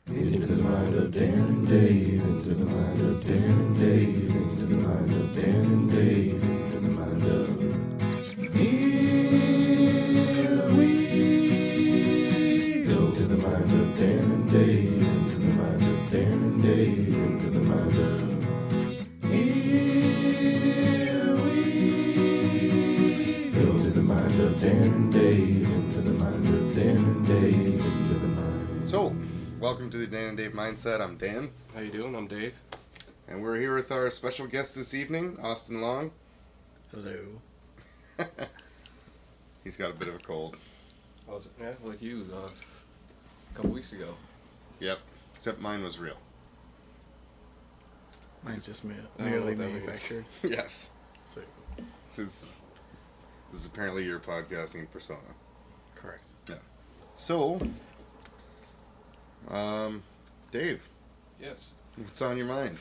Into the mind of Dan and Dave, into the mind of Dan and Dave, into the mind of Dan and Dave, into the mind of... Here we go. To the mind of Dan and Dave, into the mind of Dan and Dave, into the mind of... Here we go. To the mind of Dan and Dave, into the mind of Dan and Dave, into the mind... So, welcome to the Dan and Dave Mindset. I'm Dan. How you doing? I'm Dave. And we're here with our special guest this evening, Austin Long. Hello. He's got a bit of a cold. Was it? Yeah, like you a couple weeks ago. Yep, except mine was real. Mine's just I don't know merely what that means. manufactured. Yes. Sweet. This is apparently your podcasting persona. Correct. So, Dave, Yes. what's on your mind?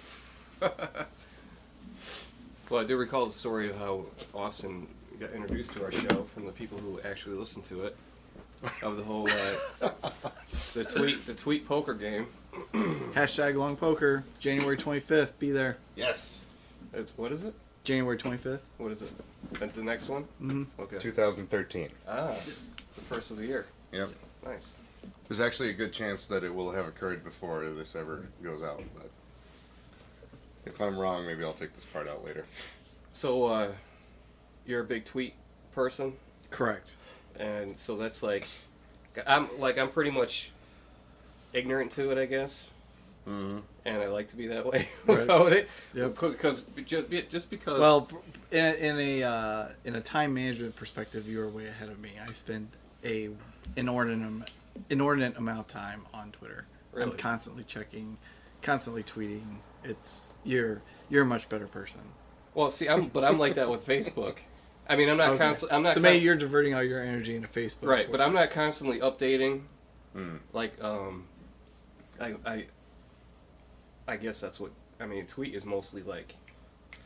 Well, I do recall the story of how Austin got introduced to our show from the people who actually listened to it. Of the whole the tweet poker game. Hashtag long poker, January 25th. Be there. Yes. What is it? January 25th. What is it? The next one? Mm-hmm. Okay. 2013. The first of the year. Yep. Nice. There's actually a good chance that it will have occurred before this ever goes out, but if I'm wrong, maybe I'll take this part out later. So, you're a big tweet person, Correct. and so that's I'm pretty much ignorant to it, I guess. Mm-hmm. And I like to be that way Right. about it. Yep. Because just because. Well, in a time management perspective, you are way ahead of me. I spend a inordinate amount of time on Twitter. Really? I'm constantly checking, constantly tweeting. You're a much better person. Well, see, I'm like that with Facebook. I mean, I'm not Okay. I'm not. So maybe you're diverting all your energy into Facebook. Right, but I'm not constantly updating. Mm. I guess that's what I mean. Tweet is mostly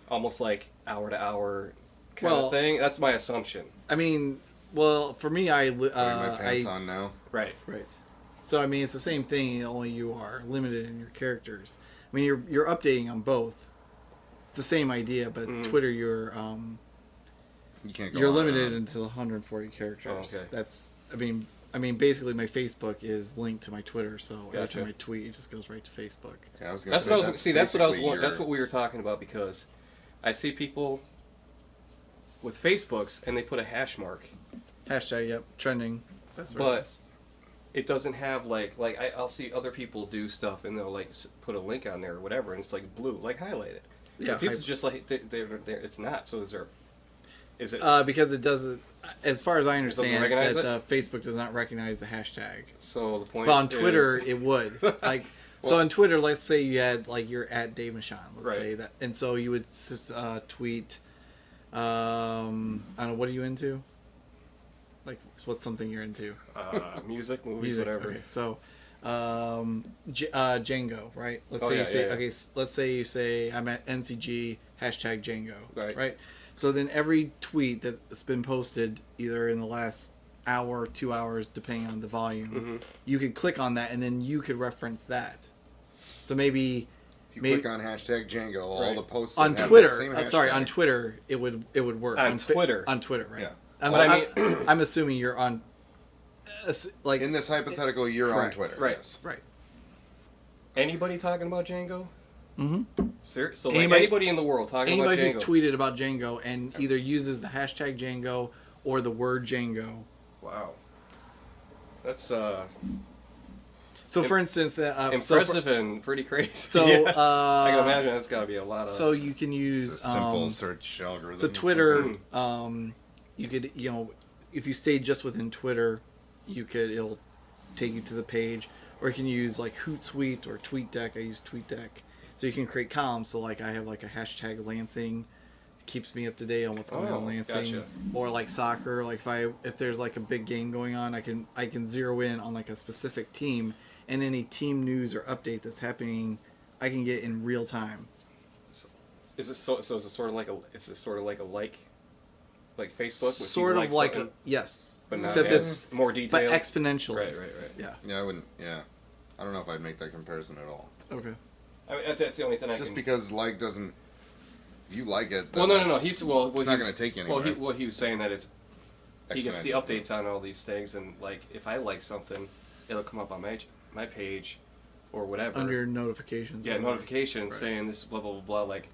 almost like hour to hour kind of thing. That's my assumption. I mean, well, for me, Putting my pants on now. Right. Right. So I mean, it's the same thing. Only you are limited in your characters. I mean, you're updating on both. It's the same idea, but Twitter, you're You can't go you're on and limited on. into 140 characters. Oh, okay. That's I mean, basically, my Facebook is linked to my Twitter, so every Gotcha. time I tweet, it just goes right to Facebook. Yeah, I was gonna That's say, what I was. See, that's what I was. basically your- That's what we were talking about because I see people with Facebooks and they put a hash mark, Hashtag, yep, trending. That's right. but it doesn't have I'll see other people do stuff and they'll put a link on there or whatever, and it's like blue, highlighted. Yeah, But this is just it's not. So is it? because it doesn't. As far as I understand, recognize that Facebook does not recognize the hashtag. So the point. But on Twitter, is, it would. So on Twitter, let's say you had you're at Dave Michon, let's Right. say that, and so you would tweet. I don't know, what are you into? What's something you're into? music, movies, Music, whatever. okay. So, Django, right? Let's Oh, say yeah, you say yeah. okay. Let's say you say I'm at NCG hashtag Django, Right. So then every tweet that's been posted either in the last hour, 2 hours, depending on the volume, you could click on that and then you could reference that. So maybe If you click on hashtag Django, all Right. the posts on that have Twitter. that same On hashtag. Twitter, it would work. On Twitter. On Twitter, right? Yeah. I'm assuming you're on. In this hypothetical, you're Correct. on Twitter. Right. Yes. Right. Anybody talking about Django? Mm-hmm. So Anybody- in the world talking Anybody about who's Django? tweeted about Django and either uses the hashtag Django or the word Django. Wow. That's So, for instance, impressive and pretty crazy. So, Yeah. I can imagine it's got to be a lot of. So you can use It's a simple search algorithm. So Twitter, you could if you stay just within Twitter, it'll take you to the page, or you can use Hootsuite or TweetDeck. I use TweetDeck, so you can create columns. So I have a hashtag Lansing, it keeps me up to date on what's going on in Lansing, gotcha. or soccer. If there's a big game going on, I can zero in on a specific team, and any team news or update that's happening, I can get in real time. Is it so? So is it sort of like a Facebook? Sort of like something, yes, but not except as it's more but detailed. exponentially. Right. Yeah. Yeah, I wouldn't. Yeah, I don't know if I'd make that comparison at all. Okay. I mean, that's the only thing I Just can. because like doesn't, you like it. Well, no. It's He's what not he going was- to take you Well, anywhere. what he was saying that is, he gets the Exponentially. updates on all these things, and like if I like something, it'll come up on my page, or whatever. Under notifications. Yeah, notifications Right. saying this blah blah blah blah. Like,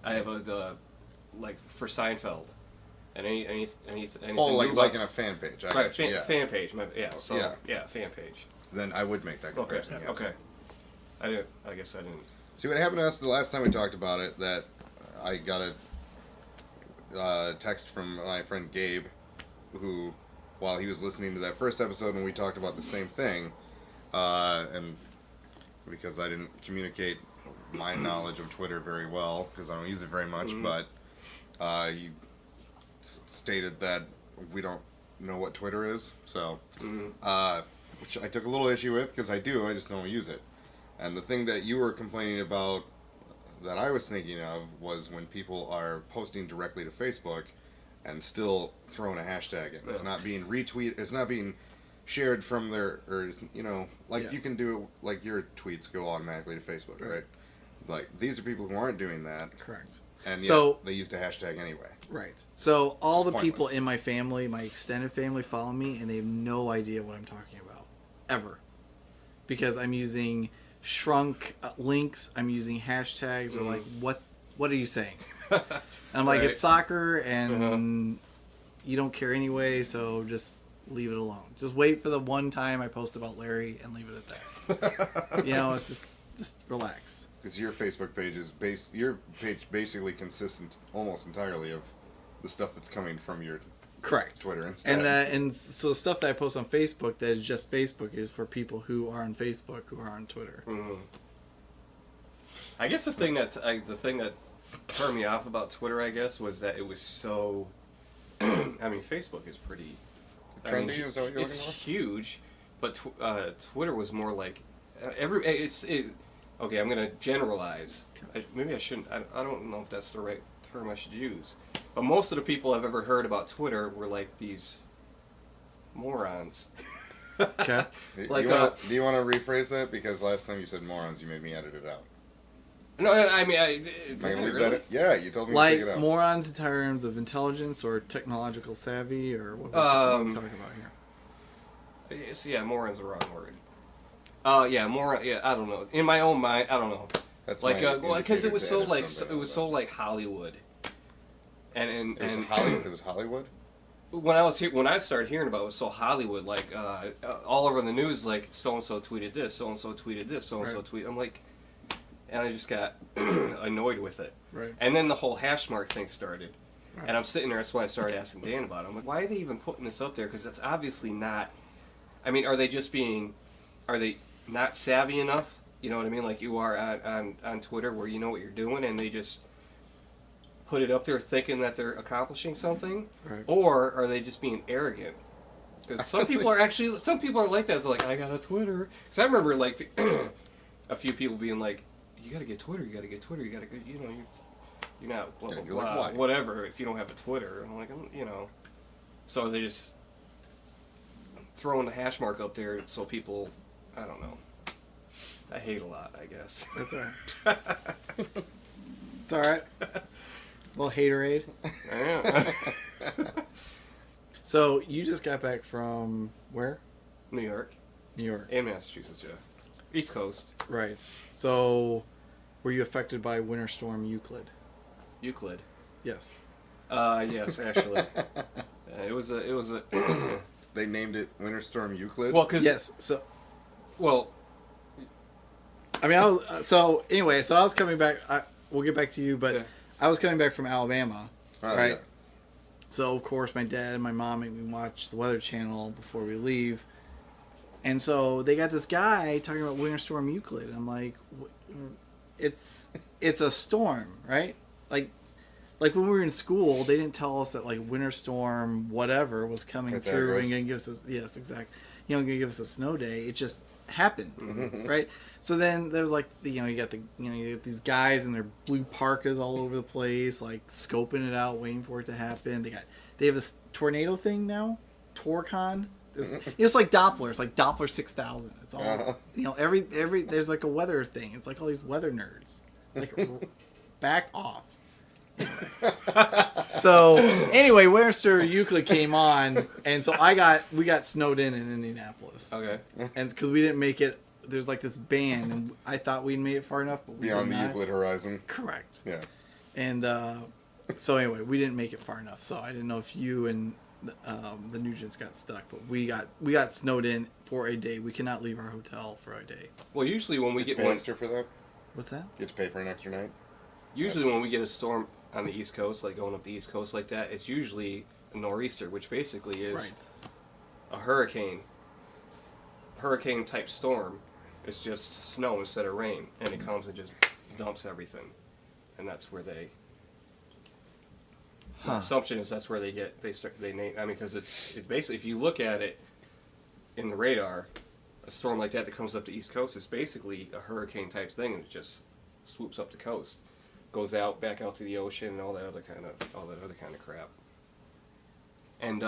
I have like for Seinfeld, and anything. Oh, like new liking about- a fan page. I right got you, yeah. fan page. So Yeah. fan page. Then I would make that Okay, comparison. Yes. okay. I guess I didn't. See what happened to us the last time we talked about it? That I got a text from my friend Gabe, who, while he was listening to that first episode when we talked about the same thing, and because I didn't communicate my knowledge of Twitter very well because I don't use it very much, but he stated that we don't know what Twitter is, so which I took a little issue with because I do, I just don't use it. And the thing that you were complaining about that I was thinking of was when people are posting directly to Facebook and still throwing a hashtag in. It's not being retweeted, it's not being shared from their, or, you know, like you can do it, like your tweets go automatically to Facebook, right? Like, these are people who aren't doing that, Correct. and yet So- they used a hashtag anyway. Right. So all the It's people pointless. in my family, my extended family, follow me, and they have no idea what I'm talking about, ever, because I'm using shrunk links. I'm using hashtags, or like, what are you saying? And I'm like, Right. it's soccer, and you don't care anyway, so just leave it alone. Just wait for the one time I post about Larry and leave it at that. You know, it's just relax. Because your Facebook page is your page basically consists almost entirely of the stuff that's coming from your Correct. Twitter instead. And so the stuff that I post on Facebook that is just Facebook is for people who are on Facebook who are on Twitter. I guess the thing that turned me off about Twitter, I guess, was that it was so. I mean, Facebook is pretty. Trendy, is that what you're it's looking for? huge, but Twitter was more like Okay, I'm gonna generalize. Maybe I shouldn't. I don't know if that's the right term I should use. But most of the people I've ever heard about Twitter were like these morons. Okay. Like, do you want to rephrase that? Because last time you said morons, you made me edit it out. No, I mean, Am I gonna leave that in? Yeah, you told me to Like take it out. morons in terms of intelligence or technological savvy, or what we're talking about here. Yeah, moron's the wrong word. Yeah, moron. Yeah, I don't know. In my own mind, I don't know. That's Like, my because it indicator was to so edit like something it was out. so like Hollywood. And It was Hollywood. It was Hollywood. when I started hearing about it, it was so Hollywood, like all over the news, like so and so tweeted this, so and so tweeted this, so and so tweeted. I'm like, and I just got annoyed with it. Right. And then the whole Hashmark thing started, and I'm sitting there. That's why I started asking Dan about it. I'm like, why are they even putting this up there? Because that's obviously not. I mean, are they not savvy enough? You know what I mean? Like you are on Twitter, where you know what you're doing, and they just put it up there thinking that they're accomplishing something, Right. or are they just being arrogant? Because some people are like that. It's like, I got a Twitter. Because I remember like a few people being like, you got to get Twitter. You got to get Twitter. You got to get. You know, you're not blah blah You're like, blah. why? Whatever. If you don't have a Twitter, and I'm like, you know. So they just throwing the hash mark up there so people, I don't know. I hate a lot, I guess. That's all right. It's all right. Little haterade. Yeah. So you just got back from where? New York New York. and Massachusetts, yeah. East Coast. Right. So were you affected by Winter Storm Euclid? Euclid. Yes. Yes, actually. It was a. They named it Winter Storm Euclid. Well, because Yes. So well, I mean, so anyway, so I was coming back. We'll get back to you, but Okay. I was coming back from Alabama, Oh, right? yeah. So of course, my dad and my mom made me watch the Weather Channel before we leave, and so they got this guy talking about Winter Storm Euclid. I'm like, it's a storm, right? Like when we were in school, they didn't tell us that like Winter Storm whatever was coming through and gonna give us gonna give us a snow day. It just happened, right? So then there's like you get these guys in their blue parkas all over the place, like scoping it out, waiting for it to happen. They have this tornado thing now, Torcon, It's like Doppler. It's like Doppler 6000. It's all Uh-huh. every there's like a weather thing. It's like all these weather nerds. Like back off. So anyway, Westminster Euclid came on, and so we got snowed in Indianapolis. Okay. And because we didn't make it, there's like this band, and I thought we'd made it far enough, but we Beyond did the not. Euclid horizon. Correct. Yeah. And so anyway, we didn't make it far enough. So I didn't know if you and the Nugents got stuck, but we got snowed in for a day. We cannot leave our hotel for a day. Well, usually when we Get get pay one, extra for that? What's that? You have to pay for an extra night? usually when we get a storm on the East Coast, like going up the East Coast like that, it's usually a nor'easter, which basically is Right. a hurricane type storm. It's just snow instead of rain, and it comes and just dumps everything, and that's where they. My Huh. assumption is that's where they name. I mean, because it's basically, if you look at it in the radar, a storm like that comes up the East Coast is basically a hurricane type thing, and it just swoops up the coast, goes out back out to the ocean, and all that other kind of crap. And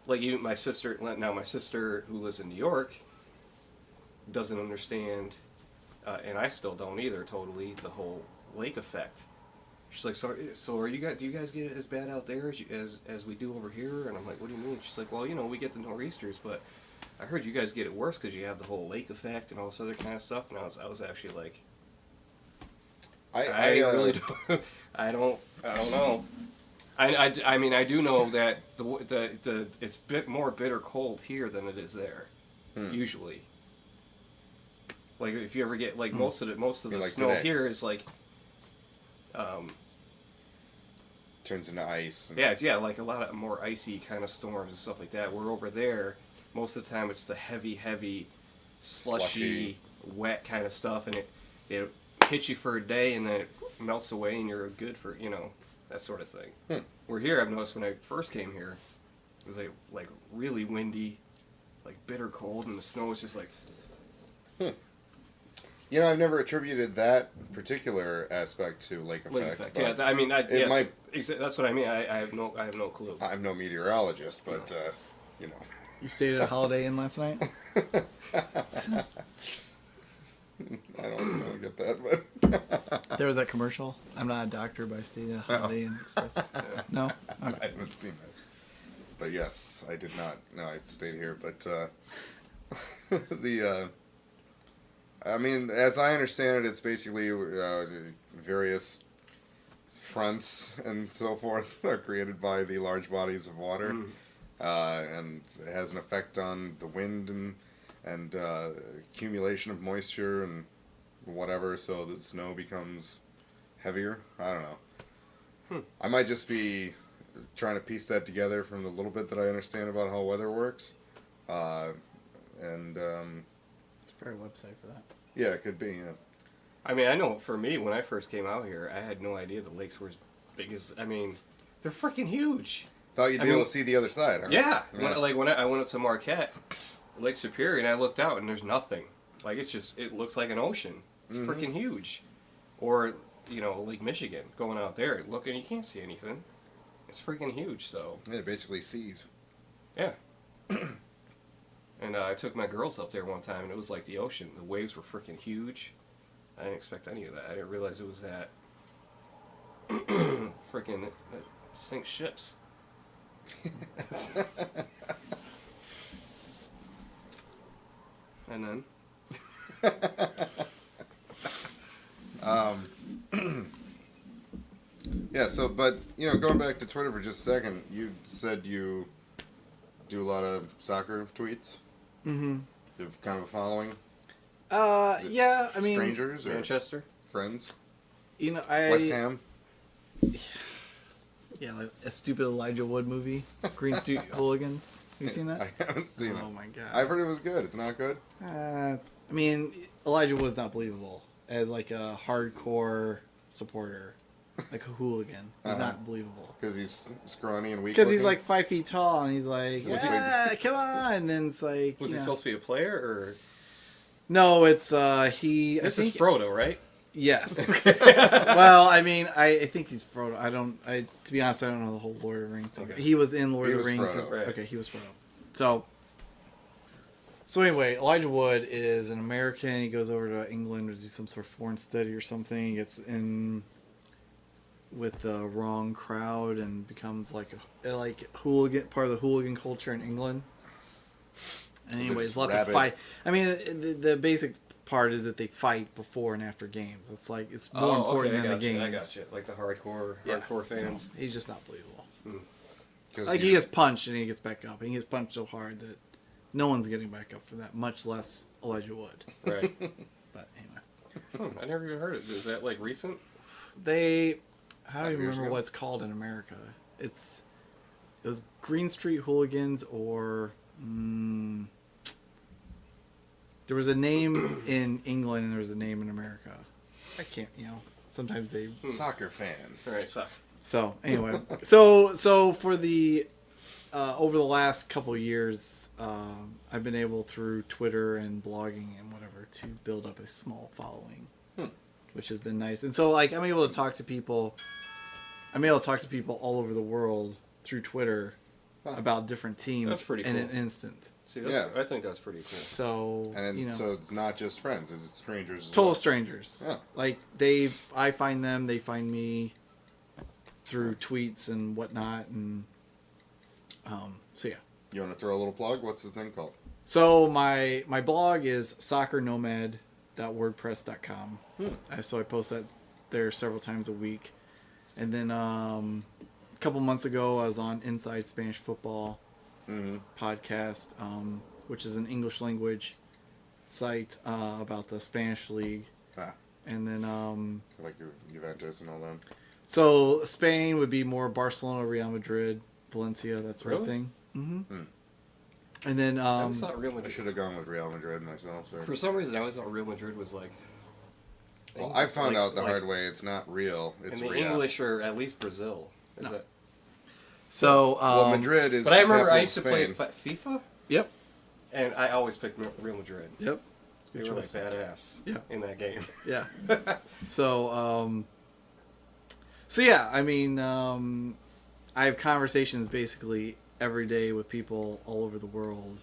like even my sister who lives in New York doesn't understand, and I still don't either totally, the whole lake effect. She's like, so are you guys? Do you guys get it as bad out there as we do over here? And I'm like, what do you mean? She's like, well, we get the nor'easters, but I heard you guys get it worse because you have the whole lake effect and all this other kind of stuff. And I was actually like, I really don't. I don't know. I mean, I do know that the it's a bit more bitter cold here than it is there, usually. Like if you ever get like most of the like snow today. here is like. Turns into ice. Yeah, like a lot of more icy kind of storms and stuff like that. We're over there, most of the time it's the heavy, slushy, wet kind of stuff, and it hits you for a day and then it melts away and you're good for, that sort of thing. We're here, I've noticed when I first came here, it was like really windy, like bitter cold, and the snow was just like... I've never attributed that particular aspect to lake effect. Lake effect. but Yeah, I mean, might- that's what I mean. I have no clue. I'm no meteorologist, but, You stayed at a Holiday Inn last night? I don't get that, but There was that commercial. I'm not a doctor, but I stayed at a Holiday Inn Express. No? I Okay. haven't seen that. But yes, I did not. No, I stayed here, but I mean, as I understand it, it's basically various fronts and so forth are created by the large bodies of water, and it has an effect on the wind and accumulation of moisture and whatever, so that snow becomes heavier. I don't know. I might just be trying to piece that together from the little bit that I understand about how weather works, and It's probably a website for that. yeah, it could be. Yeah. I mean, I know for me, when I first came out here, I had no idea the lakes were as big as. I mean, they're freaking huge. Thought you'd be able to see the other side, huh? Yeah. Yeah. When I went up to Marquette, Lake Superior, and I looked out, and there's nothing. Like it looks like an ocean. It's freaking huge. Or Lake Michigan, going out there, looking, you can't see anything. It's freaking huge. So Yeah, it basically seas. yeah. And I took my girls up there one time, and it was like the ocean. The waves were freaking huge. I didn't expect any of that. I didn't realize it was that. Freaking that sinks ships. And then. Yeah, so, but, going back to Twitter for just a second, you said you do a lot of soccer tweets? Mm-hmm. You have kind of a following? Yeah, I mean... Strangers or Manchester? friends? West Ham? Yeah, like a stupid Elijah Wood movie, Green Street Hooligans. Have you seen that? I haven't seen it. Oh my god. I've heard it was good. It's not good? I mean, Elijah Wood's not believable as like a hardcore supporter, like a hooligan. He's not believable. Because he's scrawny and weak. Because he's like 5 feet tall and he's like, Was he yeah, come on, and then it's like, Was he you know. supposed to be a player, or...? No, it's he. This I is think, Frodo, right? Yes. Well, I mean, I think he's Frodo. To be honest, I don't know the whole Lord of the Rings thing. Okay. He was in Lord He of the was Rings. Frodo. Right. Okay, he was Frodo. So anyway, Elijah Wood is an American. He goes over to England to do some sort of foreign study or something. He gets in with the wrong crowd and becomes like hooligan, part of the hooligan culture in England. And anyways, lots of fight. I mean, the basic part is that they fight before and after games. It's like it's more important than the games. I got you. Like the hardcore fans. So he's just not believable. Like he gets punched and he gets back up. And he gets punched so hard that no one's getting back up for that, much less Elijah Wood. Right. But anyway. I never even heard it. Is that like recent? I don't even remember what it's called in America. It was Green Street Hooligans or there was a name in England and there was a name in America. I can't, sometimes they... Soccer fan. Right, soccer. So, anyway. So for the... over the last couple of years, I've been able through Twitter and blogging and whatever to build up a small following, which has been nice. And so, like, I'm able to talk to people all over the world through Twitter about different teams That's pretty in cool. an instant. See, I think that's pretty cool. So, So it's not just friends; it's strangers. Total strangers. Yeah. Like I find them, they find me through tweets and whatnot, and so yeah. You want to throw a little plug? What's the thing called? So my blog is soccernomad.wordpress.com. So I post that there several times a week. And then a couple months ago, I was on Inside Spanish Football podcast, which is an English language site about the Spanish league. And then Like Juventus and all that. so Spain would be more Barcelona, Real Madrid, Valencia, that sort of thing. And then I always thought Real I Madrid. should have gone with Real Madrid myself. So. For some reason, I always thought Real Madrid was like. Well, I found out the hard way. It's not real. It's in the Real. English or at least Brazil. Is it? So well, Madrid is. But I remember I capital used to play Spain. FIFA. Yep. And I always picked Real Madrid. Yep. They were like badass. Yeah. In that game. Yeah. So yeah, I mean, I have conversations basically every day with people all over the world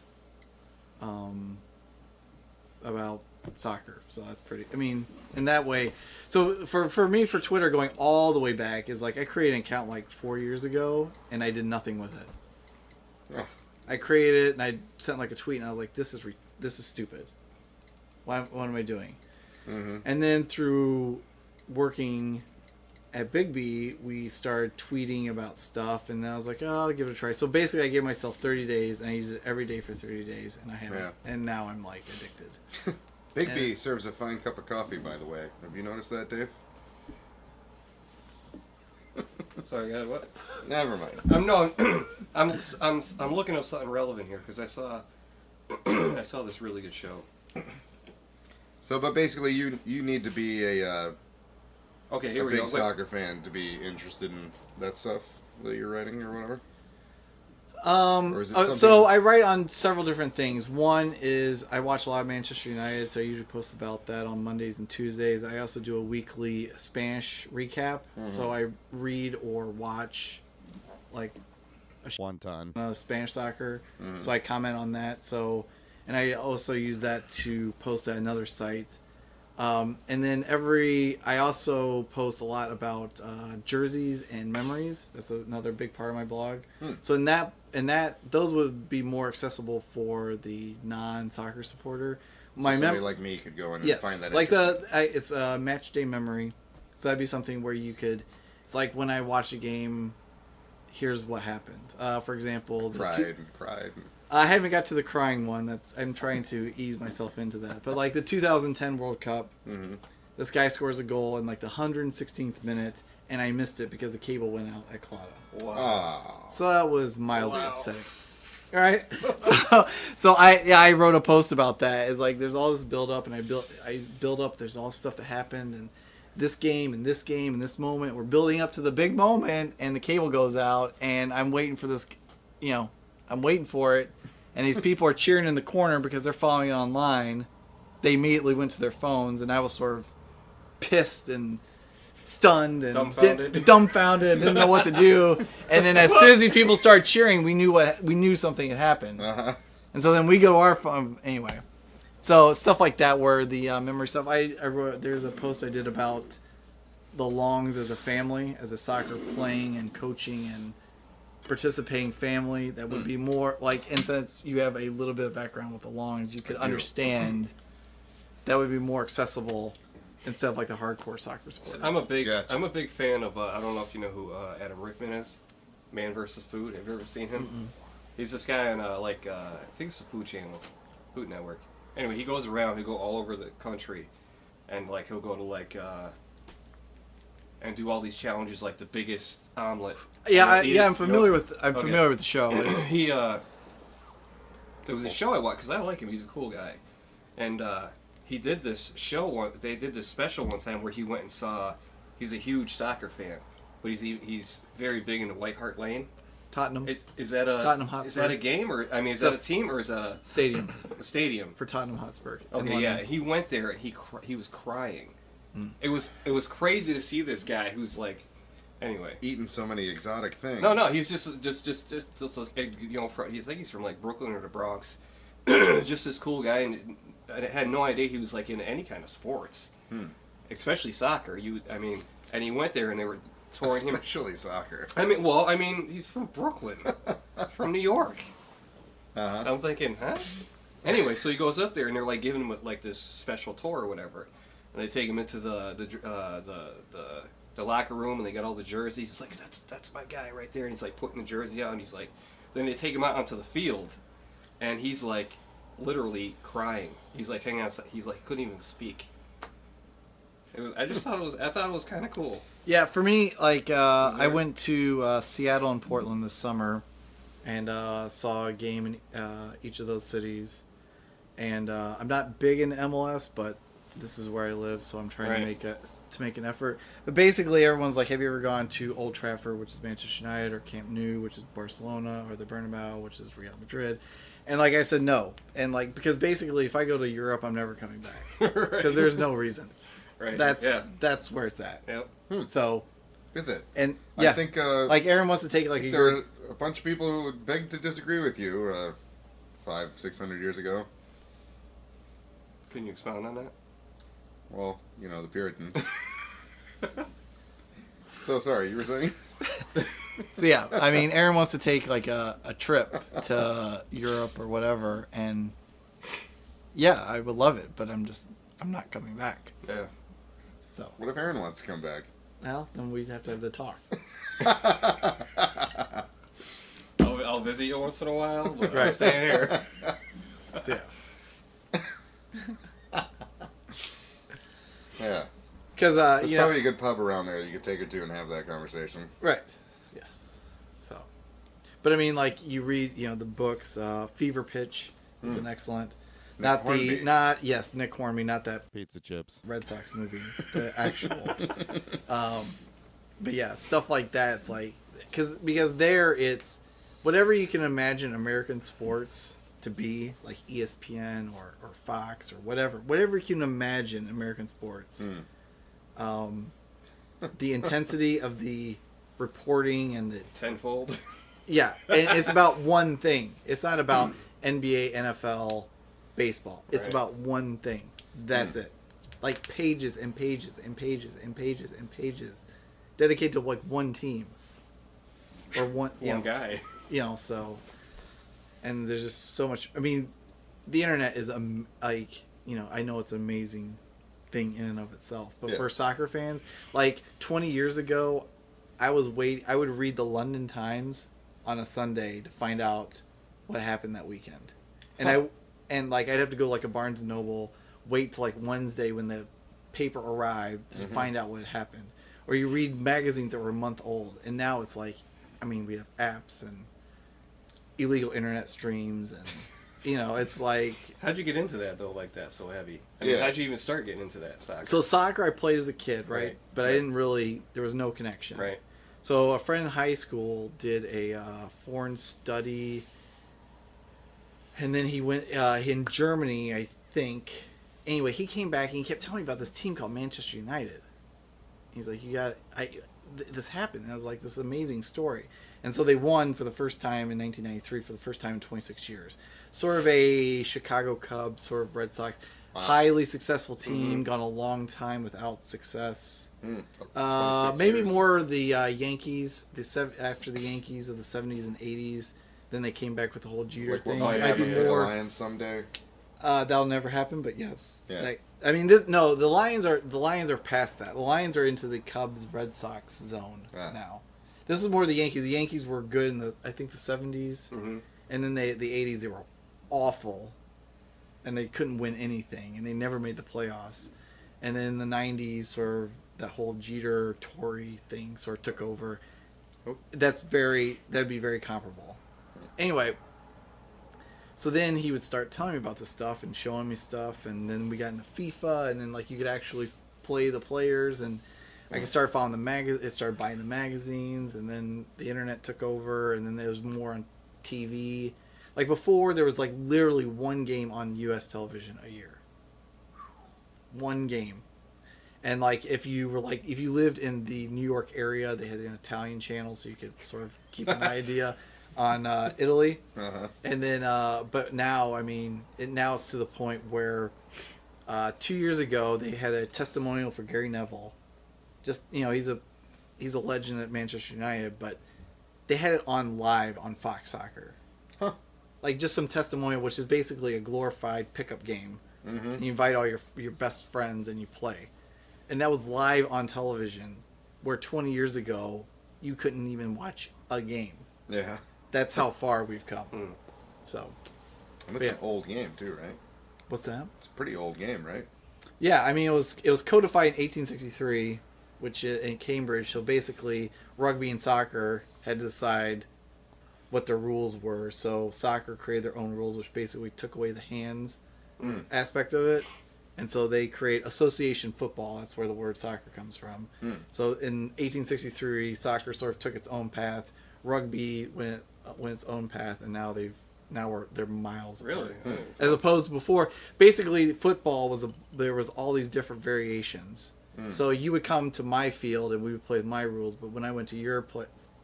about soccer. So that's pretty, I mean, in that way. So for me, for Twitter, going all the way back is like I created an account like 4 years ago and I did nothing with it. Oh. I created it and I sent like a tweet and I was like, this is stupid. What am I doing? And then through working at Biggby, we started tweeting about stuff, and then I was like, oh, I'll give it a try. So basically, I gave myself 30 days, and I used it every day for 30 days, and I haven't. And now I'm like addicted. Biggby serves a fine cup of coffee, by the way. Have you noticed that, Dave? Sorry, guys. What? Never mind. I'm looking up something relevant here because I saw I saw this really good show. So, but basically, you need to be a Here we big go. soccer fan to be interested in that stuff that you're writing or whatever. Or is it So something- I write on several different things. One is I watch a lot of Manchester United, so I usually post about that on Mondays and Tuesdays. I also do a weekly Spanish recap, so I read or watch like one ton Spanish soccer, so I comment on that. So, and I also use that to post at another site. And then I also post a lot about jerseys and memories. That's another big part of my blog. So in that those would be more accessible for the non-soccer supporter. Somebody like me could go in and find that. Like it's a match day memory. So that'd be something where you could. It's like when I watch a game. Here's what happened. For example, cried. I haven't got to the crying one. I'm trying to ease myself into that. But like the 2010 World Cup, this guy scores a goal in like the 116th minute, and I missed it because the cable went out at Claudia. Wow. So that was mildly upsetting. All right. So I wrote a post about that. It's like there's all this build up, and I build up. There's all this stuff that happened, and this game and this game and this moment. We're building up to the big moment, and the cable goes out, and I'm waiting for this. I'm waiting for it, and these people are cheering in the corner because they're following it online. They immediately went to their phones, and I was sort of pissed and stunned and Dumbfounded. didn't know what to do. And then as soon as these people started cheering, we knew something had happened. Uh-huh. And so then we go to our phone anyway. So stuff like that, where the memory stuff. I wrote. There's a post I did about the Longs as a family, as a soccer playing and coaching and participating family. That would be more like, and since you have a little bit of background with the Longs, you could understand. That would be more accessible instead of like the hardcore soccer sport. So I'm a big fan of. I don't know if you know who Adam Richman is. Man vs. Food. Have you ever seen him? Mm-mm. He's this guy on I think it's the Food Channel, Food Network. Anyway, he goes around. He'll go all over the country, and like he'll go to and do all these challenges, like the biggest omelet. Yeah, I'm familiar with. I'm familiar with the show. He there was a show I watched because I like him. He's a cool guy, and he did this show. They did this special one time where he went and saw. He's a huge soccer fan, but he's very big into White Hart Lane. Tottenham. Is that a Tottenham Hotspur. Is that a game or is that a team or is that a stadium? A stadium For Tottenham Hotspur. Okay, yeah. He went there and he was crying. It was crazy to see this guy who's like, anyway, Eating so many exotic things. No, he's just he's from like Brooklyn or the Bronx, just this cool guy, and I had no idea he was like into any kind of sports, especially soccer. And he went there and they were touring him. Especially soccer. He's from Brooklyn, from New York. Uh-huh. I'm thinking, huh? Anyway, so he goes up there and they're like giving him like this special tour or whatever, and they take him into the locker room and they got all the jerseys. He's like, that's my guy right there, and he's like putting the jersey out, and he's like, then they take him out onto the field, and he's like literally crying. He's like hanging outside. He's like couldn't even speak. I thought it was kind of cool. Yeah, for me, I went to Seattle and Portland this summer, and saw a game in each of those cities. And I'm not big into MLS, but this is where I live, so I'm trying to make an effort. But basically, everyone's like, "Have you ever gone to Old Trafford, which is Manchester United, or Camp Nou, which is Barcelona, or the Bernabeu, which is Real Madrid?" And like I said, no. And because basically, if I go to Europe, I'm never coming back because there's no reason. Right. That's where it's at. Yep. So. Is it? And yeah, I think Aaron wants to take like there are a bunch of people who would beg to disagree with you 500-600 years ago. Can you expound on that? Well, the Puritans. So sorry, you were saying? So yeah, Aaron wants to take like a trip to Europe or whatever, and yeah, I would love it, but I'm not coming back. Yeah. So. What if Aaron wants to come back? Well, then we'd have to have the talk. I'll visit you once in a while, but I'm staying here. So, yeah. Yeah. Because there's probably a good pub around there that you could take her to and have that conversation. Right. Yes. So, but you read, the books. Fever Pitch is an excellent. Nick Hornby, not that Pizza chips. Red Sox movie, the actual. But yeah, stuff like that. It's like because there it's whatever you can imagine American sports to be, like ESPN or Fox or whatever you can imagine American sports. The intensity of the reporting and the tenfold. Yeah, and it's about one thing. It's not about NBA, NFL, baseball. It's about one thing. That's it. Like pages and pages and pages and pages and pages dedicated to like one team or one guy. So, and there's just so much. The internet is I know it's an amazing thing in and of itself, but for soccer fans, like 20 years ago, I would read the London Times on a Sunday to find out what happened that weekend, and I'd have to go like a Barnes and Noble, wait till like Wednesday when the paper arrived to find out what had happened. Or you read magazines that were a month old, and now it's like, we have apps and illegal internet streams, and it's like. How'd you get into that though, like that, so heavy? How'd you even start getting into that soccer? So soccer I played as a kid, right? But I didn't really. There was no connection. Right. So a friend in high school did a foreign study. And then he went in Germany, I think. Anyway, he came back and he kept telling me about this team called Manchester United. He's like, this happened. And I was like, this is an amazing story. And so they won for the first time in 1993, for the first time in 26 years. Sort of a Chicago Cubs, sort of Red Sox, highly successful team, gone a long time without success. Maybe years. more the Yankees, after the Yankees of the 70s and 80s. Then they came back with the whole Jeter Like what thing. might Might happen be for the more. Lions someday. That'll never happen, but yes. Yeah. The Lions are past that. The Lions are into the Cubs Red Sox zone now. This is more the Yankees. The Yankees were good in the 70s, and then the 80s they were awful, and they couldn't win anything, and they never made the playoffs. And then the 90s, sort of that whole Jeter Torrey thing sort of took over. That'd be very comparable. Anyway. So then he would start telling me about this stuff and showing me stuff, and then we got into FIFA, and then like you could actually play the players, and I could start following it started buying the magazines, and then the internet took over, and then there was more on TV. Like before, there was like literally one game on U.S. television a year. One game. And like if you lived in the New York area, they had an Italian channel, so you could sort of keep an idea on Italy, and then but now now it's to the point where 2 years ago they had a testimonial for Gary Neville. Just he's a legend at Manchester United, but they had it on live on Fox Soccer, like just some testimonial, which is basically a glorified pickup game. And you invite all your best friends and you play, and that was live on television, where 20 years ago you couldn't even watch a game. Yeah. That's how far we've come. So, and it's an old game too, right? What's that? It's a pretty old game, right? Yeah, I mean it was codified in 1863, which in Cambridge. So basically, rugby and soccer had to decide what their rules were. So soccer created their own rules, which basically took away the hands aspect of it, and so they create association football. That's where the word soccer comes from. So in 1863, soccer sort of took its own path. Rugby went its own path, and now they're miles apart. Really? As opposed to before, basically football there was all these different variations. So you would come to my field and we would play with my rules, but when I went to your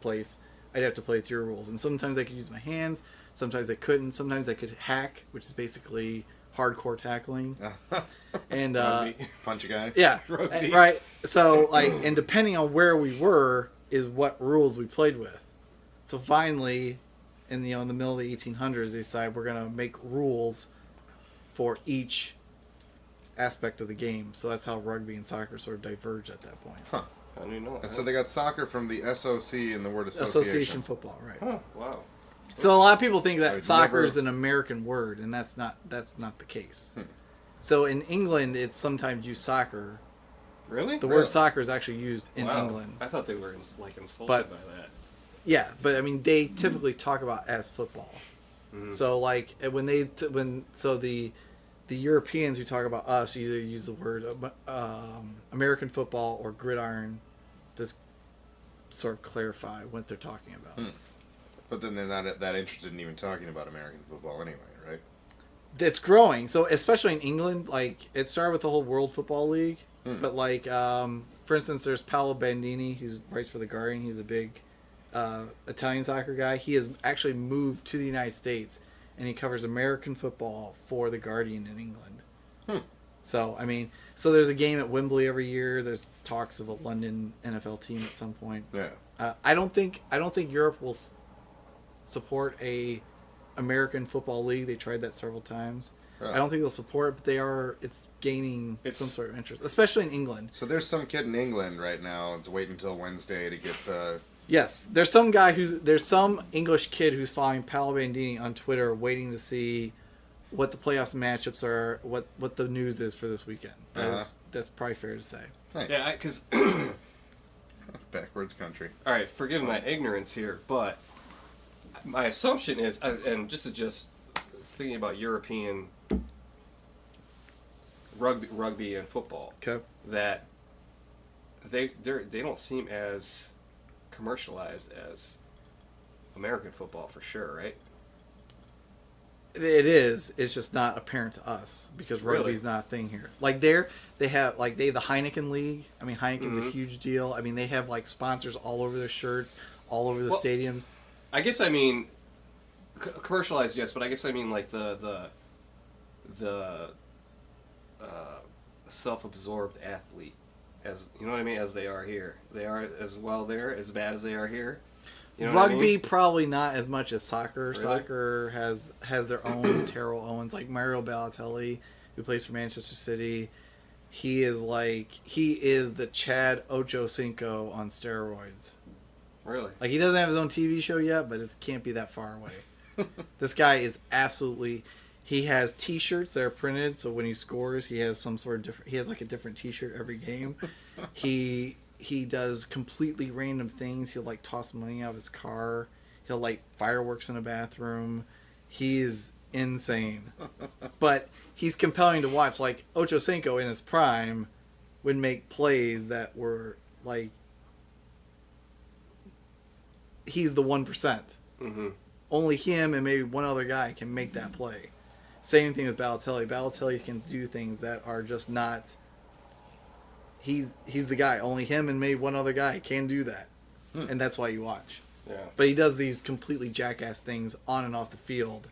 place, I'd have to play with your rules. And sometimes I could use my hands, sometimes I couldn't. Sometimes I could hack, which is basically hardcore tackling. And punch a guy. Yeah, Rugby. right. So and depending on where we were is what rules we played with. So finally, in the middle of the 1800s, they decided we're going to make rules for each aspect of the game. So that's how rugby and soccer sort of diverged at that point. Huh. I didn't know. And so they got soccer from the SOC in the word Association football, right? Huh, wow. So a lot of people think that I've soccer never- is an American word, and that's not the case. So in England, it's sometimes used soccer. Really? The word soccer is actually used in Wow. England. I thought they were insulted But- by that. Yeah, but I mean, they typically talk about as football. So like when the Europeans who talk about us either use the word American football or gridiron to sort of clarify what they're talking about. But then they're not that interested in even talking about American football anyway, right? It's growing. So especially in England, like it started with the whole World Football League, but like for instance, there's Paolo Bandini who writes for the Guardian. He's a big Italian soccer guy. He has actually moved to the United States, and he covers American football for the Guardian in England. So I mean, there's a game at Wembley every year. There's talks of a London NFL team at some point. Yeah. I don't think Europe will support a American football league. They tried that several times. I don't think they'll support it, but it's gaining some sort of interest, especially in England. So there's some kid in England right now. It's waiting until Wednesday to get the. Yes, there's some English kid who's following Paolo Bandini on Twitter, waiting to see what the playoffs matchups are, what the news is for this weekend. That's probably fair to say. Nice. Yeah, because Backwards country. all right, forgive my ignorance here, but my assumption is, and just thinking about European rugby and football, Okay. that they don't seem as commercialized as American football for sure, right? It is. It's just not apparent to us because Really? rugby's not a thing here. Like they have the Heineken League. I mean, Heineken's a huge deal. I mean, they have like sponsors all over their shirts, all over the stadiums. I guess I mean commercialized, yes, but I guess I mean like the self-absorbed athlete, as you know what I mean, as they are here. They are as well there, as bad as they are here. You know Rugby what I mean? probably not as much as soccer. Really? Soccer has their own Terrell Owens, like Mario Balotelli, who plays for Manchester City. He is the Chad Ocho Cinco on steroids. Really? Like, he doesn't have his own TV show yet, but it can't be that far away. This guy is absolutely... He has T-shirts that are printed, so when he scores, he has some sort of different... He has, like, a different T-shirt every game. He does completely random things. He'll, like, toss money out of his car. He'll light fireworks in a bathroom. He is insane. But he's compelling to watch. Like, Ocho Cinco in his prime would make plays that were, like... He's the 1%. Mm-hmm. Only him and maybe one other guy can make that play. Same thing with Balotelli. Balotelli can do things that are just not... He's the guy. Only him and maybe one other guy can do that. And that's why you watch. Yeah. But he does these completely jackass things on and off the field,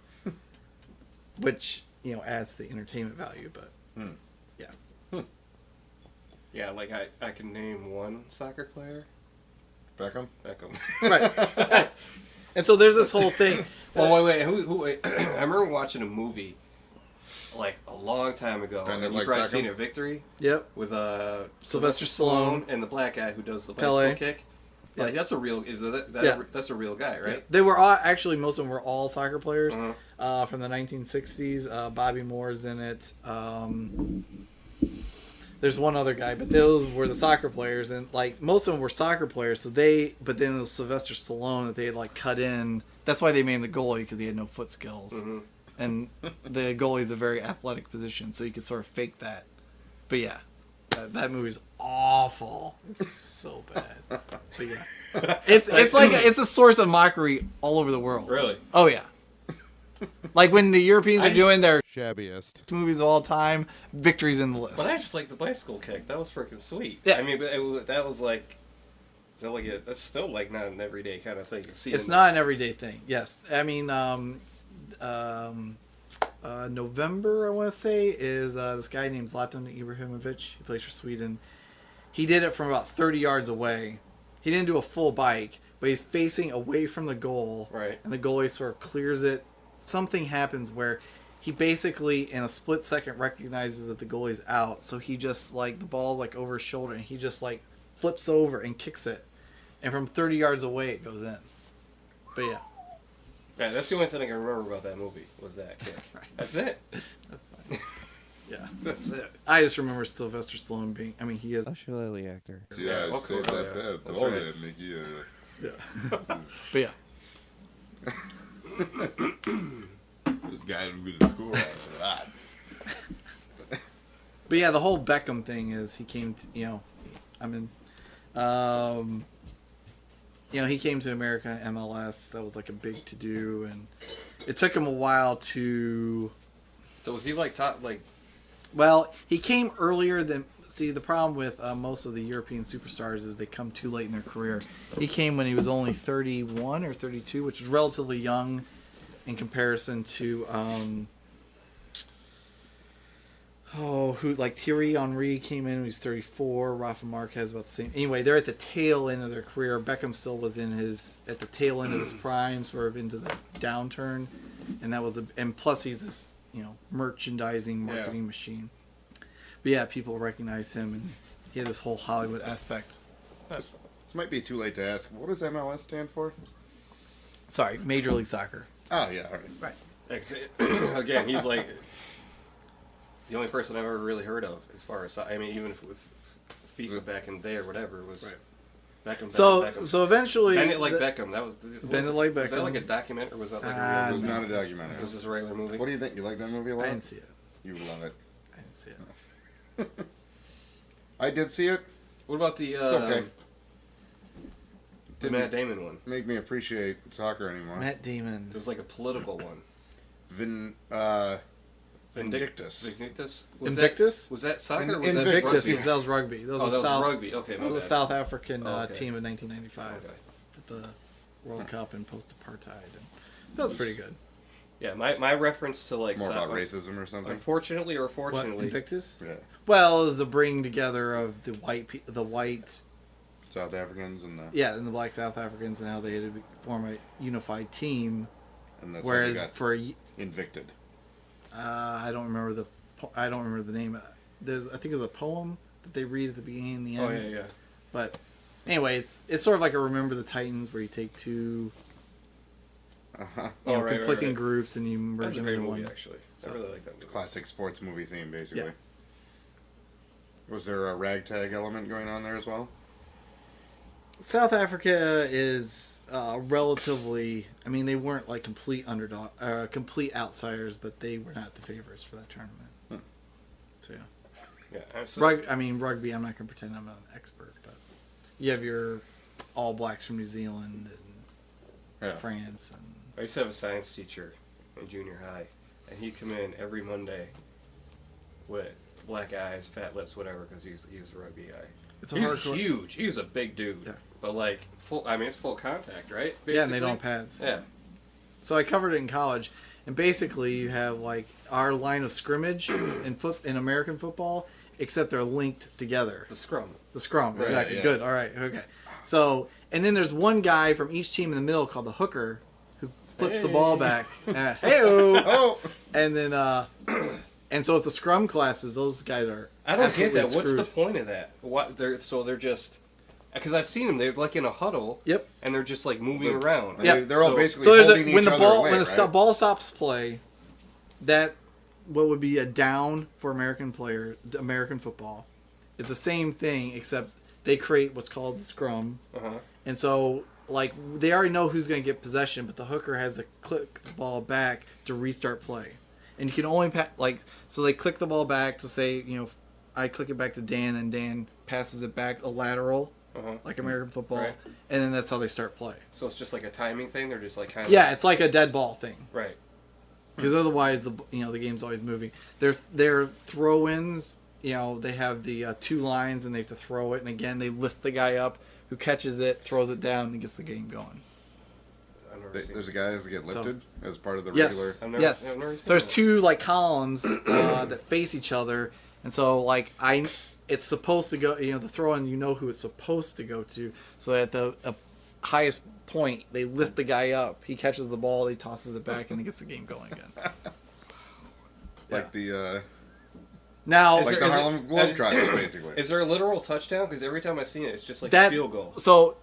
which, you know, adds to the entertainment value. But, yeah. Yeah, like I can name one soccer player. Beckham? Beckham. Right. And so there's this whole thing. Well, wait. Who? I remember watching a movie like a long time ago, Bend it and you've like probably Beckham? seen it, Victory, Yep. with Sylvester Stallone and the black guy who does the bicycle Pelé. kick. Yeah. Like that's a real. Yeah. That's a real guy, right? Yeah. They were all, actually, most of them were all soccer players Uh-huh. from the 1960s. Bobby Moore's in it. There's one other guy, but those were the soccer players, and like most of them were soccer players. But then it was Sylvester Stallone that they had like cut in. That's why they made him the goalie, because he had no foot skills, and the goalie is a very athletic position, so you could sort of fake that. But yeah, that movie's awful. It's so bad. But yeah, it's like it's a source of mockery all over the world. Really? Oh yeah. Like when the Europeans are doing their Shabbiest. movies of all time, Victory's in the list. But I just like the bicycle kick. That was freaking sweet. Yeah. I mean, but that was like. Is that like that's still like not an everyday kind of thing. You see It's not an everyday thing. Yes, I mean, November, I want to say, is this guy named Zlatan Ibrahimovic. He plays for Sweden. He did it from about 30 yards away. He didn't do a full bike, but he's facing away from the goal. Right. And the goalie sort of clears it. Something happens where he basically, in a split second, recognizes that the goalie's out. So he just, like, the ball's, like, over his shoulder, and he just, like, flips over and kicks it. And from 30 yards away, it goes in. But yeah. Yeah, that's the only thing I can remember about that movie was that kick. Right. That's it. That's fine. Yeah. That's it. I just remember Sylvester Stallone being, I mean, he is. A shillelagh actor. Yeah, well, say cool, that yeah. bad. That's Oh, right. yeah, Mickey. Yeah. But yeah. This guy who did school a lot. But yeah, the whole Beckham thing is he came to, he came to America MLS. That was like a big to do, and it took him a while to. So was he like top like? Well, he came earlier than. See, the problem with most of the European superstars is they come too late in their career. He came when he was only 31 or 32, which is relatively young in comparison to Thierry Henry came in when he was 34. Rafa Marquez about the same. Anyway, they're at the tail end of their career. Beckham still was at the tail end of his prime, sort of into the downturn, and that was and plus he's this merchandising marketing machine. But yeah, people recognize him, and he had this whole Hollywood aspect. This might be too late to ask. What does MLS stand for? Sorry, Major League Soccer. Oh, yeah, all right. Right. Again, he's like the only person I've ever really heard of as far as even if with FIFA back in the day or whatever was Beckham. So eventually, Bend It Like Beckham. That was Bend It Like Was that Beckham. like a document or was that like It a was real not movie? a documentary. Was this a regular movie? What do you think? You like that movie a lot? I didn't see it. You love it. I didn't see it. I did see it. What about the It's okay. the Matt Damon one? Make me appreciate soccer anymore. Matt Damon. It was like a political one. Vindictus. Vindictus? Invictus? Was that soccer? Or was Invictus. that rugby? That was rugby. That was Oh, a that was South. rugby. Okay, That was a South African team in 1995 Okay. at the World Cup and post-apartheid. And that was pretty good. Yeah, my reference to like More about racism or something. Unfortunately or What, fortunately, Invictus? Yeah. Well, it was the bringing together of the white, South Africans and and the black South Africans, and how they had to form a unified team. that's Whereas how we got for Invicted. I don't remember the name. I think it was a poem that they read at the beginning and the end. Oh yeah. But anyway, it's sort of like a Remember the Titans, where you take two conflicting groups and you merge That's a them great into movie, one. actually. I really like that movie. Classic sports movie theme, basically. Yeah. Was there a ragtag element going on there as well? South Africa is relatively. I mean, they weren't like complete outsiders, but they were not the favorites for that tournament. So yeah. Rugby. I'm not gonna pretend I'm an expert, but you have your All Blacks from New Zealand and France. And I used to have a science teacher in junior high, and he'd come in every Monday with black eyes, fat lips, whatever, because he was a rugby guy. He was huge. He was a big dude. Yeah. But like full. I mean, it's full contact, right? Basically? Yeah, and they don't have pads. Yeah. So I covered it in college, and basically you have like our line of scrimmage in American football, except they're linked together. The scrum. The scrum, Right, exactly. yeah. Good. All right. Okay. So, and then there's one guy from each team in the middle called the hooker, who flips the ball back. Hey-o! Oh! And then, and so if the scrum collapses, those guys are. I don't get that. absolutely What's the screwed. point of that? What they're just because I've seen them. They're like in a huddle. Yep. And they're just like moving around. Yeah. They're all basically So there's holding when each the other ball away, when the right? ball stops play, that what would be a down for American football, it's the same thing except they create what's called the scrum, and so like they already know who's going to get possession, but the hooker has to click the ball back to restart play, and you can only so they click the ball back to say I click it back to Dan, and Dan passes it back a lateral. Like American football, Right. and then that's how they start play. So it's just like a timing thing. They're just like kind of Yeah, it's like a dead ball thing. right. Because otherwise, the game's always moving. Their throw-ins, they have the two lines and they have to throw it, and again they lift the guy up who catches it, throws it down, and gets the game going. I've never seen There's it. guys that get lifted as part of the Yes, regular. I've never- yes. I've never seen So there's that. two like columns that face each other, and so like it's supposed to go. The throw-in, who it's supposed to go to, so that the highest point they lift the guy up, he catches the ball, he tosses it back, and he gets the game going again. Like the Now, Is like there- the is Harlem it- Globetrotters, basically. Is there a literal touchdown? Because every time I've seen it, it's just like that a field goal. So,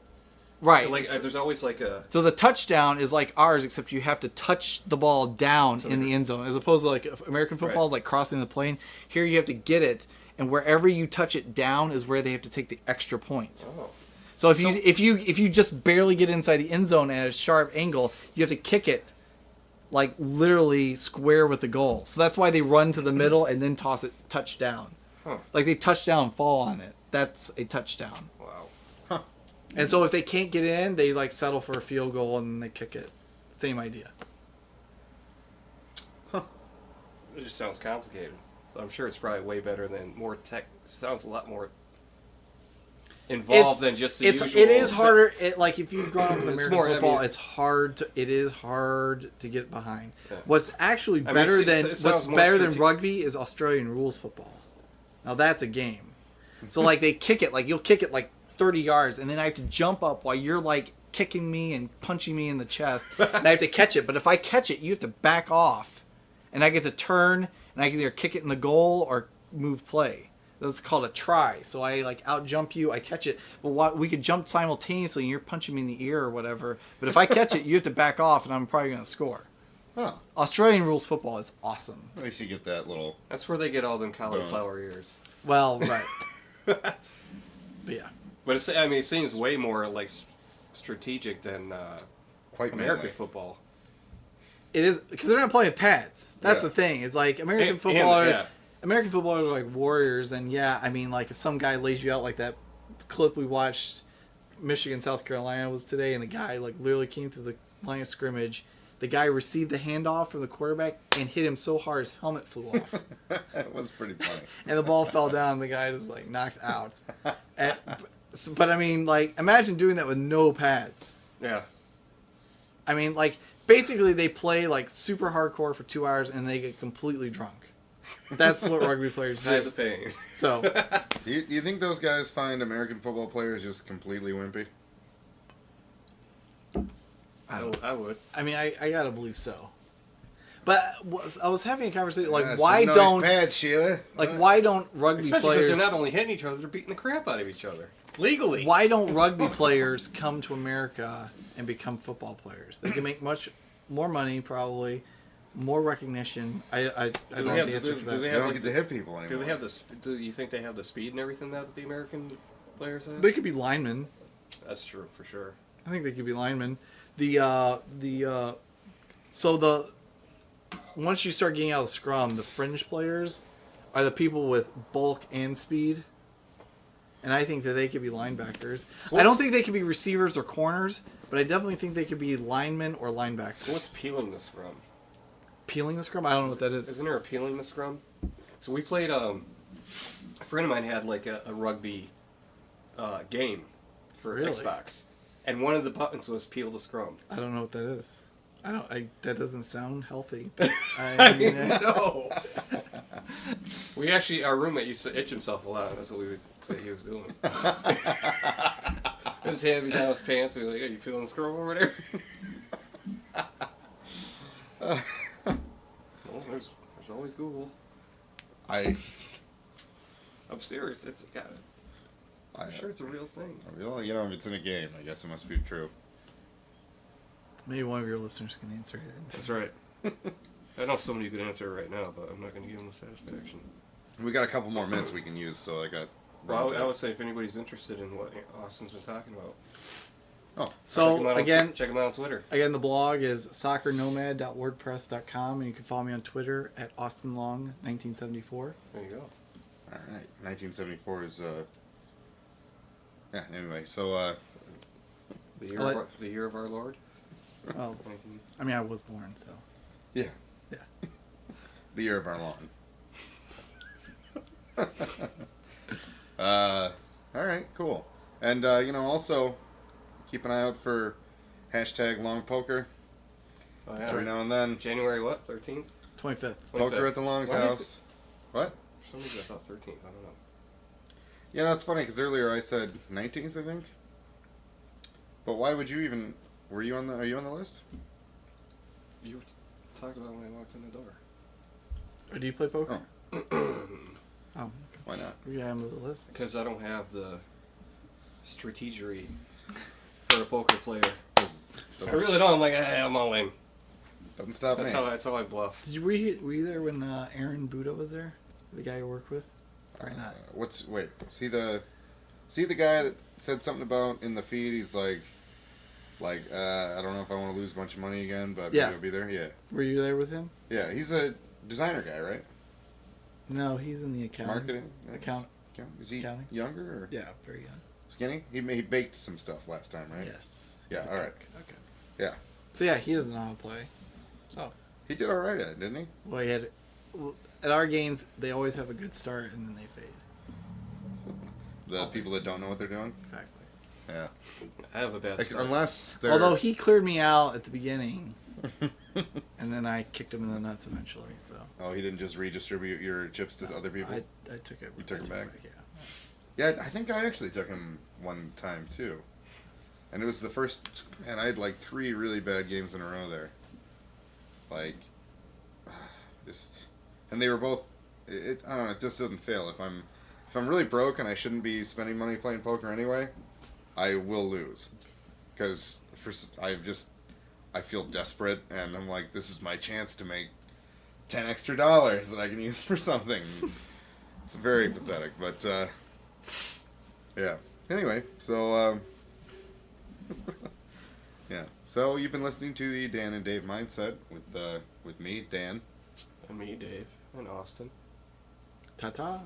right. Like there's always like a So the touchdown is like ours, except you have to touch the ball down in the end zone, as opposed to like American football is like crossing the plane. Here you have to get it, and wherever you touch it down is where they have to take the extra point. oh. So if you just barely get inside the end zone at a sharp angle, you have to kick it like literally square with the goal. So that's why they run to the middle and then toss it touchdown. Huh. Like they touchdown and fall on it. That's a touchdown. Wow. And so if they can't get in, they like settle for a field goal and then they kick it. Same idea. It just sounds complicated. I'm sure it's probably way better than more tech. Sounds a lot more involved than just the usual. It is harder. Like if you've grown up with It's American more- I football, mean- it's hard. It is hard to get behind. Yeah. What's actually mean, better it than sounds more rugby is Australian rules football. Now that's a game. So like they kick it, like you'll kick it like 30 yards, and then I have to jump up while you're like kicking me and punching me in the chest, and I have to catch it. But if I catch it, you have to back off, and I get to turn, and I can either kick it in the goal or move play. That's called a try. So I like out jump you, I catch it. But we could jump simultaneously, and you're punching me in the ear or whatever. But if I catch it, you have to back off, and I'm probably going to score. Huh. Australian rules football is awesome. At least you get that little. That's where they get all them cauliflower ears. Well, right. But yeah. But it seems way more like strategic than Quite American manly. football. It is because they're not playing pads. That's Yeah. the thing. It's like American And- footballers. yeah. American footballers are like warriors, and yeah, I mean, like if some guy lays you out like that clip we watched, Michigan South Carolina was today, and the guy like literally came to the line of scrimmage, the guy received the handoff from the quarterback and hit him so hard his helmet flew off. That was pretty funny. And the ball fell down and the guy just like knocked out. But I mean, like, imagine doing that with no pads. Yeah. I mean, like, basically they play like super hardcore for 2 hours and they get completely drunk. That's what rugby players Hide do. the pain. So, Do you think those guys find American football players just completely wimpy? I would. I mean, I gotta believe so. But I was having a conversation like, Yeah, why some nice don't pads, Sheila. why don't rugby Especially because players they're not only hitting each other, they're beating the crap out of each other legally. why don't rugby players come to America and become football players? They can make much more money, probably more recognition. I don't have the answer for that. They don't get to hit people anymore. Do they have the? Do you think they have the speed and everything that the American players have? They could be linemen. That's true for sure. I think they could be linemen. Once you start getting out of the scrum, the fringe players are the people with bulk and speed. And I think that they could be linebackers. I don't think they could be receivers or corners, but I definitely think they could be linemen or linebackers. So what's peeling the scrum? Peeling the scrum? I don't know what that is. Isn't there a peeling the scrum? So we played. A friend of mine had like a rugby game for Really? Xbox, and one of the buttons was peel the scrum. I don't know what that is. That doesn't sound healthy. No. We actually, our roommate used to itch himself a lot. That's what we would say he was doing. His hand be down his pants. We were like, "Are you peeling the scrum over there?" Well, there's always Google. I'm serious. It's got it. I'm sure it's a real thing. Well, you know, if it's in a game, I guess it must be true. Maybe one of your listeners can answer it. That's right. I know somebody could answer it right now, but I'm not going to give them the satisfaction. We got a couple more minutes we can use, so I got. Well, I would say if anybody's interested in what Austin's been talking about. Oh, So check him out on Twitter. Again, the blog is soccernomad.wordpress.com, and you can follow me on Twitter at AustinLong1974. There you go. all right. 1974 is. Yeah. Anyway, so. The year of our Lord. Well, I mean, I was born, so. Yeah. Yeah. The year of our lawn. All right, cool. And, also keep an eye out for hashtag long poker. Oh, yeah. Every now and then. January what? 13th? 25th. Poker at the Long's house. What? For some reason I thought 13th. I don't know. Yeah, no, it's funny because earlier I said 19th, I think. But why would you even... Are you on the list? You talked about when I walked in the door. Or do you play poker? Oh. Oh, Why not? we're gonna move the list. Because I don't have the strategery for a poker player. I really don't. I'm like, I'm all in. Doesn't stop me. That's how I bluff. Were you there when Aaron Buda was there? The guy you work with? Probably not. Wait, see the guy that said something about in the feed, he's like, I don't know if I want to lose a bunch of money again, but maybe I'll be there. Yeah. Were you there with him? Yeah, he's a designer guy, right? No, he's in the accounting. Marketing? Is he accounting. younger or Yeah, very young. skinny? He baked some stuff last time, right? Yes. Yeah, He's a all right. cook. Okay. Yeah. So yeah, he doesn't know how to play. So He did all right at it, didn't he? well, at our games they always have a good start and then they fade. The Always. people that don't know what they're doing? Exactly. Yeah. I have a bad start. Unless they're... Although he cleared me out at the beginning, and then I kicked him in the nuts eventually. So Oh, he didn't just redistribute your chips to other people? I took it. You took him back? Yeah. Yeah, I think I actually took him one time, too. And it was the first... Man, I had like 3 really bad games in a row there. Like... Just... And they were both... I don't know, it just doesn't fail. If I'm really broke and I shouldn't be spending money playing poker anyway, I will lose. Because I feel desperate, and I'm like, this is my chance to make $10 extra that I can use for something. It's very pathetic, but yeah. Anyway, so yeah. So you've been listening to the Dan and Dave Mindset with me, Dan, And me, Dave, and Austin. Ta-ta.